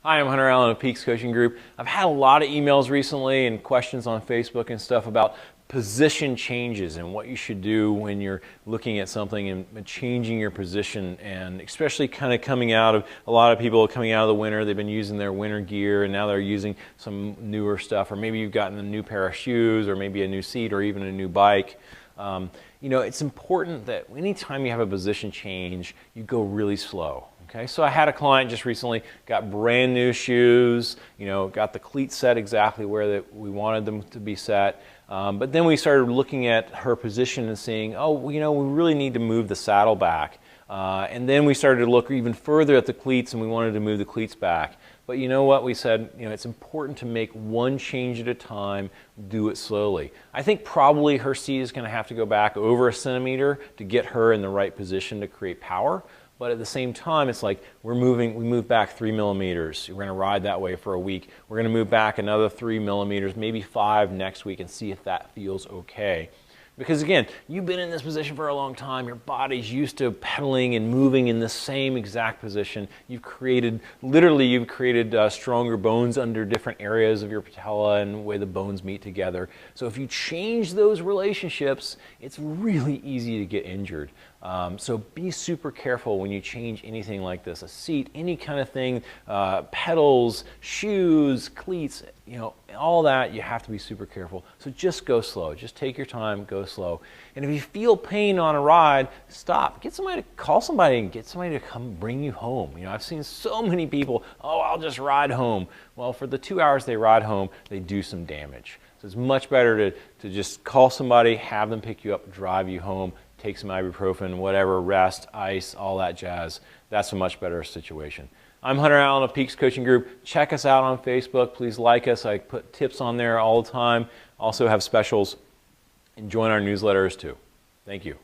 Hi, I'm Hunter Allen of Peaks Coaching Group. I've had a lot of emails recently and questions on Facebook and stuff about position changes and what you should do when you're looking at something and changing your position, and especially kind of coming out of, a lot of people coming out of the winter, they've been using their winter gear and now they're using some newer stuff, or maybe you've gotten a new pair of shoes or maybe a new seat or even a new bike. You know, it's important that anytime you have a position change, you go really slow. Okay, so I had a client just recently, got brand new shoes, you know, got the cleats set exactly where we wanted them to be set. But then we started looking at her position and seeing, oh, you know, we really need to move the saddle back. And then we started to look even further at the cleats, and we wanted to move the cleats back. But you know what, we said, you know, it's important to make one change at a time, do it slowly. I think probably her seat is going to have to go back over 1 centimeter to get her in the right position to create power. But at the same time, it's like we move back 3 millimeters. We're going to ride that way for a week. We're going to move back another 3 millimeters, maybe 5 next week, and see if that feels okay. Because again, you've been in this position for a long time. Your body's used to pedaling and moving in the same exact position. Literally you've created stronger bones under different areas of your patella and the way the bones meet together. So if you change those relationships, it's really easy to get injured. So be super careful when you change anything like this, a seat, any kind of thing, pedals, shoes, cleats, you know, all that, you have to be super careful. So just go slow, just take your time, go slow. And if you feel pain on a ride, stop, call somebody and get somebody to come bring you home. You know, I've seen so many people, oh, I'll just ride home. Well, for the 2 hours they ride home, they do some damage. So it's much better to just call somebody, have them pick you up, drive you home, take some ibuprofen, whatever, rest, ice, all that jazz. That's a much better situation. I'm Hunter Allen of Peaks Coaching Group. Check us out on Facebook. Please like us. I put tips on there all the time. Also have specials. And join our newsletters too. Thank you.